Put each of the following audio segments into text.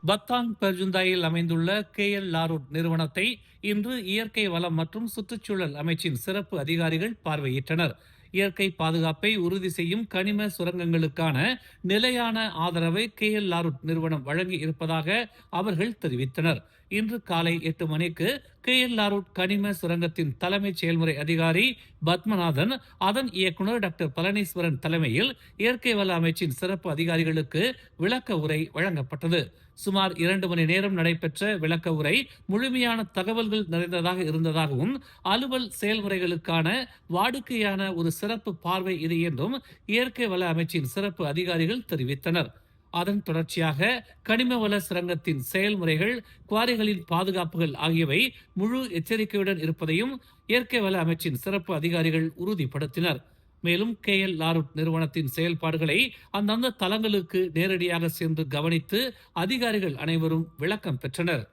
பத்தாங் பெர்ஜுந்தாயில் அமைந்துள்ள KL லாரூட் நிறுவனத்தை இன்று இயற்கை வளம் மற்றும் சுற்றுச்சூழல் அமைச்சின் சிறப்பு அதிகாரிகள் பார்வையிட்டனர். இயற்கை பாதுகாப்பை உறுதி செய்யும் கனிம சுரங்கங்களுக்கான நிலையான ஆதரவை KL லாரூட் நிறுவனம் வழங்கி இருப்பதாக அவர்கள் தெரிவித்தனர். இன்று காலை 8 மணிக்கு KL லாரூட் கனிம சுரங்கத்தின் தலைமைச் செயல்முறை அதிகாரி பத்மநாதன், அதன் இயக்குநர் டாக்டர் பழனீஸ்வரன் தலைமையில் இயற்கை வள அமைச்சின் சிறப்பு அதிகாரிகளுக்கு விளக்க உரை வழங்கப்பட்டது. சுமார் 2 மணி நேரம் நடைபெற்ற விளக்க உரை முழுமையான தகவல்கள் நிறைந்ததாக இருந்ததாகவும், அலுவல் செயல்முறைகளுக்கான வாடிக்கையான ஒரு சிறப்பு பார்வை இது என்றும் இயற்கை வள அமைச்சின் சிறப்பு அதிகாரிகள் தெரிவித்தனர். அதன் தொடர்ச்சியாக கனிம வள சுரங்கத்தின் செயல்முறைகள், குவாரிகளின் பாதுகாப்புகள் ஆகியவை முழு எச்சரிக்கையுடன் இருப்பதையும் இயற்கை வள அமைச்சின் சிறப்பு அதிகாரிகள் உறுதிப்படுத்தினர். மேலும் KL லாரூட் நிறுவனத்தின் செயல்பாடுகளை அந்தந்த தளங்களுக்கு நேரடியாக சென்று கவனித்து அதிகாரிகள் அனைவரும் விளக்கம் பெற்றனர்.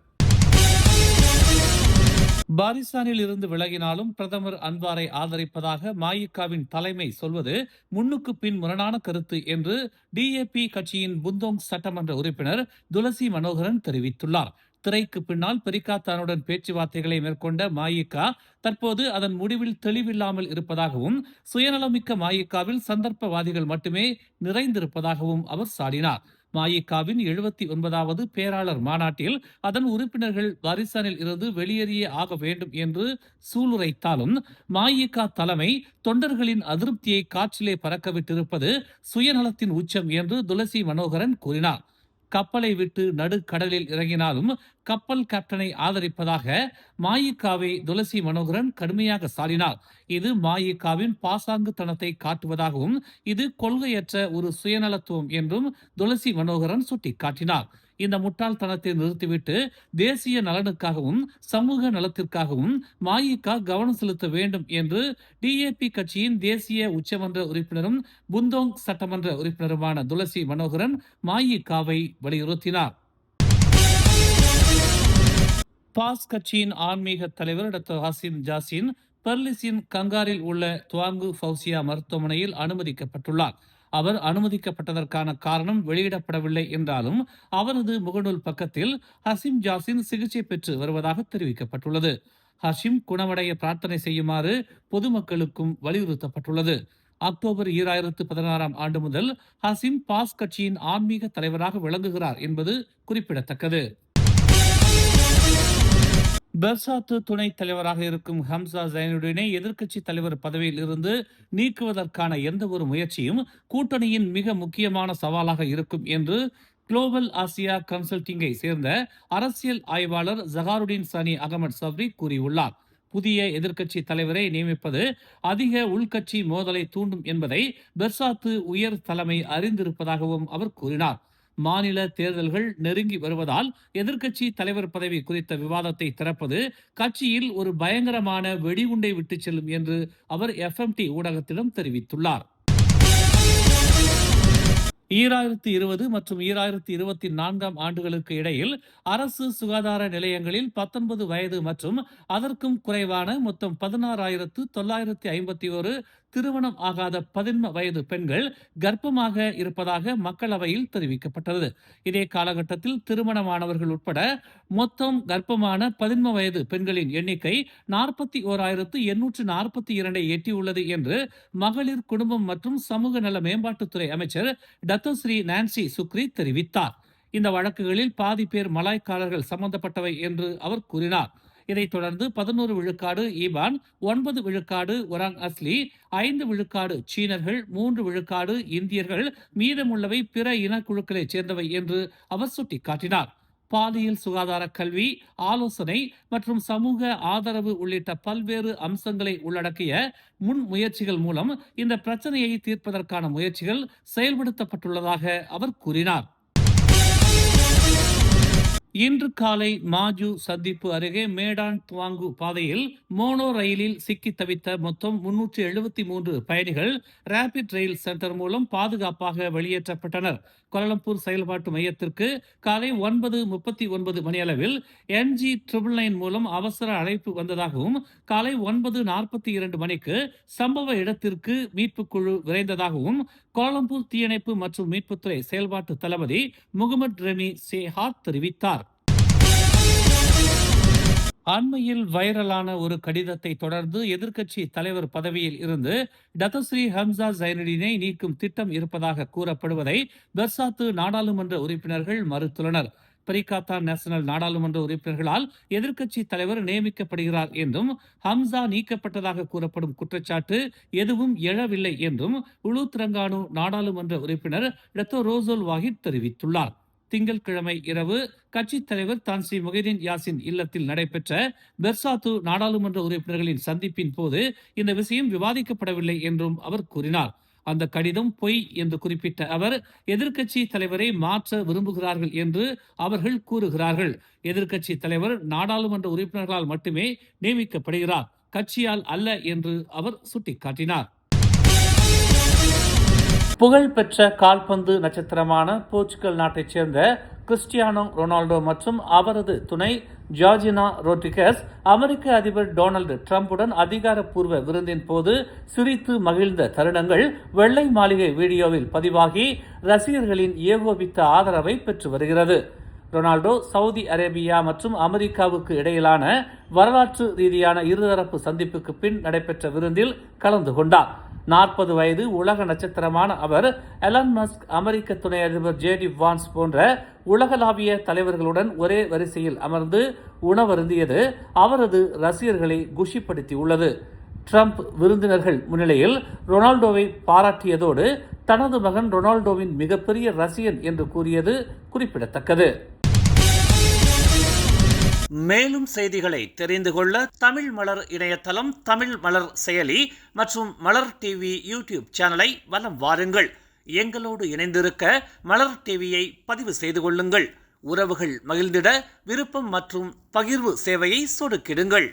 பாரிஸ்தானில் இருந்து விலகினாலும் பிரதமர் அன்வாரை ஆதரிப்பதாக மாயிகாவின் தலைமை சொல்வது முன்னுக்கு பின் முரணான கருத்து என்று DAP கட்சியின் புந்தோங் சட்டமன்ற உறுப்பினர் துளசி மனோகரன் தெரிவித்துள்ளார். திரைக்கு பின்னால் பெரிகாத்தானுடன் பேச்சுவார்த்தைகளை மேற்கொண்ட மாயிகா தற்போது அதன் முடிவில் தெளிவில்லாமல் இருப்பதாகவும், சுயநலமிக்க மாயிகாவில் சந்தர்ப்பவாதிகள் மட்டுமே நிறைந்திருப்பதாகவும் அவர் சாடினார். மாயிகாவின் 79வது பேராளர் மாநாட்டில் அதன் உறுப்பினர்கள் பாரிஸ்தானில் இருந்து வெளியேறியே ஆக வேண்டும் என்று சூளுரைத்தாலும், மாயிகா தலைமை தொண்டர்களின் அதிருப்தியை காற்றிலே பறக்கவிட்டிருப்பது சுயநலத்தின் உச்சம் என்று துளசி மனோகரன் கூறினார். கப்பலை விட்டு நடுக்கடலில் இறங்கினாலும் கப்பல் கேப்டனை ஆதரிப்பதாக மாயிகாவை துளசி மனோகரன் கடுமையாக சாடினார். இது மாயிகாவின் பாசாங்குத்தனத்தை காட்டுவதாகவும், இது கொள்கையற்ற ஒரு சுயநலத்துவம் என்றும் துளசி மனோகரன் சுட்டிக்காட்டினார். இந்த முட்டாள்தனத்தை நிறுத்திவிட்டு தேசிய நலனுக்காகவும் சமூக நலத்திற்காகவும் மாயிகா கவனம் செலுத்த வேண்டும் என்று DAP கட்சியின் தேசிய உச்சமன்ற உறுப்பினரும் புந்தோங் சட்டமன்ற உறுப்பினருமான துளசி மனோகரன் மாயிகாவை வலியுறுத்தினார். பாஸ் கட்சியின் ஆன்மீக தலைவர் டாக்டர் ஹசிம் ஜாசின் பெர்லிஸின் கங்காரில் உள்ள துவாங்கு ஃபவுசியா மருத்துவமனையில் அனுமதிக்கப்பட்டுள்ளார். அவர் அனுமதிக்கப்பட்டதற்கான காரணம் வெளியிடப்படவில்லை என்றாலும், அவரது முகநூல் பக்கத்தில் ஹசிம் ஜாசின் சிகிச்சை பெற்று வருவதாக தெரிவிக்கப்பட்டுள்ளது. ஹஷிம் குணமடைய பிரார்த்தனை செய்யுமாறு பொதுமக்களுக்கும் வலியுறுத்தப்பட்டுள்ளது. அக்டோபர் 2016 ஆண்டு முதல் ஹசிம் பாஸ் கட்சியின் ஆன்மீக தலைவராக விளங்குகிறார் என்பது குறிப்பிடத்தக்கது. பெர்சாத்து துணைத் தலைவராக இருக்கும் ஹம்சா ஜைனுடீனை எதிர்க்கட்சி தலைவர் பதவியில் இருந்து நீக்குவதற்கான எந்த ஒரு முயற்சியும் கூட்டணியின் மிக முக்கியமான சவாலாக இருக்கும் என்று குளோபல் ஆசியா கன்சல்டிங்கை சேர்ந்த அரசியல் ஆய்வாளர் ஜஹாருடீன் சனி அகமது சப்ரி கூறியுள்ளார். புதிய எதிர்க்கட்சி தலைவரை நியமிப்பது அதிக உள்கட்சி மோதலை தூண்டும் என்பதை பெர்சாத்து உயர் தலைமை அறிந்திருப்பதாகவும் அவர் கூறினார். மாநில தேர்தல்கள் நெருங்கி வருவதால் எதிர்க்கட்சி தலைவர் பதவி குறித்த விவாதத்தை திறப்பது கட்சியில் ஒரு பயங்கரமான வெடிகுண்டை விட்டுச் செல்லும் என்று அவர் FMT ஊடகத்திடம் தெரிவித்துள்ளார். 2020 மற்றும் 2024 ஆண்டுகளுக்கு இடையில் அரசு சுகாதார நிலையங்களில் 19 வயது மற்றும் அதற்கும் குறைவான மொத்தம் 16,951 திருமணம் ஆகாத 11 வயது பெண்கள் கர்ப்பமாக இருப்பதாக மக்களவையில் தெரிவிக்கப்பட்டது. இதே காலகட்டத்தில் திருமணமானவர்கள் உட்பட மொத்தம் கர்ப்பமான 11 வயது பெண்களின் எண்ணிக்கை 41,842 எட்டியுள்ளது என்று மகளிர், குடும்பம் மற்றும் சமூக நல மேம்பாட்டுத்துறை அமைச்சர் டத்தோஸ்ரீ நான்சி சுக்ரி தெரிவித்தார். இந்த வழக்குகளில் பாதி பேர் மலாய்க்காரர்கள் சம்பந்தப்பட்டவை என்று அவர் கூறினார். இதைத் தொடர்ந்து 11 விழுக்காடு ஈபான், 9 விழுக்காடு ஒராங் அஸ்லி, 5 விழுக்காடு சீனர்கள், 3 விழுக்காடு இந்தியர்கள், மீதமுள்ளவை பிற இனக்குழுக்களைச் சேர்ந்தவை என்று அவர் சுட்டிக்காட்டினார். பாலியல் சுகாதார கல்வி, ஆலோசனை மற்றும் சமூக ஆதரவு உள்ளிட்ட பல்வேறு அம்சங்களை உள்ளடக்கிய முன் முயற்சிகள் மூலம் இந்த பிரச்சனையை தீர்ப்பதற்கான முயற்சிகள் செயல்படுத்தப்பட்டுள்ளதாக அவர் கூறினார். இன்று காலை மாஜு சந்திப்பு அருகே மேடான் துவாங்கு பாதையில் மோனோ ரயிலில் சிக்கி தவித்த மொத்தம் 373 பயணிகள் ரேபிட் ரயில் சென்டர் மூலம் பாதுகாப்பாக வெளியேற்றப்பட்டனர். கோலாலம்பூர் செயல்பாட்டு மையத்திற்கு காலை 9:39 மணியளவில் NG 999 மூலம் அவசர அழைப்பு வந்ததாகவும், காலை 9:42 மணிக்கு சம்பவ இடத்திற்கு மீட்புக் குழு விரைந்ததாகவும் கோலாலம்பூர் தீயணைப்பு மற்றும் மீட்புத்துறை செயல்பாட்டு தளபதி முகமது ரெமி சேஹாத் தெரிவித்தார். அண்மையில் வைரலான ஒரு கடிதத்தை தொடர்ந்து எதிர்க்கட்சி தலைவர் பதவியில் இருந்து டத்தஸ்ரீ ஹம்சா ஜைனுடீனை நீக்கும் திட்டம் இருப்பதாக கூறப்படுவதை பெர்சாத்து நாடாளுமன்ற உறுப்பினர்கள் மறுத்துள்ளனர். பரிகாத்தா நேஷனல் நாடாளுமன்ற உறுப்பினர்களால் எதிர்க்கட்சி தலைவர் நியமிக்கப்படுகிறார் என்றும், ஹம்சா நீக்கப்பட்டதாக கூறப்படும் குற்றச்சாட்டு எதுவும் எழவில்லை என்றும் உளு நாடாளுமன்ற உறுப்பினர் டத்தோ ரோசோல் வாஹித் தெரிவித்துள்ளார். திங்கட்கிழமை இரவு கட்சித் தலைவர் தான்சி முகைதீன் யாசின் இல்லத்தில் நடைபெற்ற பெர்சாத்து நாடாளுமன்ற உறுப்பினர்களின் சந்திப்பின் போது இந்த விஷயம் விவாதிக்கப்படவில்லை என்றும் அவர் கூறினார். அந்த கடிதம் பொய் என்று குறிப்பிட்ட அவர், எதிர்க்கட்சி தலைவரை மாற்ற விரும்புகிறார்கள் என்று அவர்கள் கூறுகிறார்கள். எதிர்க்கட்சி தலைவர் நாடாளுமன்ற உறுப்பினர்களால் மட்டுமே நியமிக்கப்படுகிறார், கட்சியால் அல்ல என்று அவர் சுட்டிக்காட்டினார். புகழ்பெற்ற கால்பந்து நட்சத்திரமான போர்ச்சுகல் நாட்டைச் சேர்ந்த கிறிஸ்டியானோ ரொனால்டோ மற்றும் அவரது துணை ஜார்ஜினா ரோட்ரிகஸ் அமெரிக்க அதிபர் டொனால்டு டிரம்புடன் அதிகாரப்பூர்வ விருந்தின் போது சிரித்து மகிழ்ந்த தருணங்கள் வெள்ளை மாளிகை வீடியோவில் பதிவாகி ரசிகர்களின் ஏகோபித்த ஆதரவை பெற்று வருகிறது. ரொனால்டோ சவுதி அரேபியா மற்றும் அமெரிக்காவுக்கு இடையிலான வரலாற்று ரீதியான இருதரப்பு சந்திப்புக்கு பின் நடைபெற்ற விருந்தில் கலந்து கொண்டார். 40 வயது உலக நட்சத்திரமான அவர் எலான் மஸ்க், அமெரிக்க துணை அதிபர் JD வான்ஸ் போன்ற உலகளாவிய தலைவர்களுடன் ஒரே வரிசையில் அமர்ந்து உணவருந்தியது அவரது ரசிகர்களை குஷிப்படுத்தியுள்ளது. ட்ரம்ப் விருந்தினர்கள் முன்னிலையில் ரொனால்டோவை பாராட்டியதோடு தனது மகன் ரொனால்டோவின் மிகப்பெரிய ரசிகன் என்று கூறியது குறிப்பிடத்தக்கது. மேலும் செய்திகளை தெரிந்து கொள்ள தமிழ் மலர் இணையதளம், தமிழ் மலர் செயலி மற்றும் மலர் டிவி யூடியூப் சேனலை வலம் வாருங்கள். எங்களோடு இணைந்திருக்க மலர் டிவியை பதிவு செய்து கொள்ளுங்கள். உறவுகள் மகிழ்ந்திட விருப்பம் மற்றும் பகிர்வு சேவையை சொடுக்கிடுங்கள்.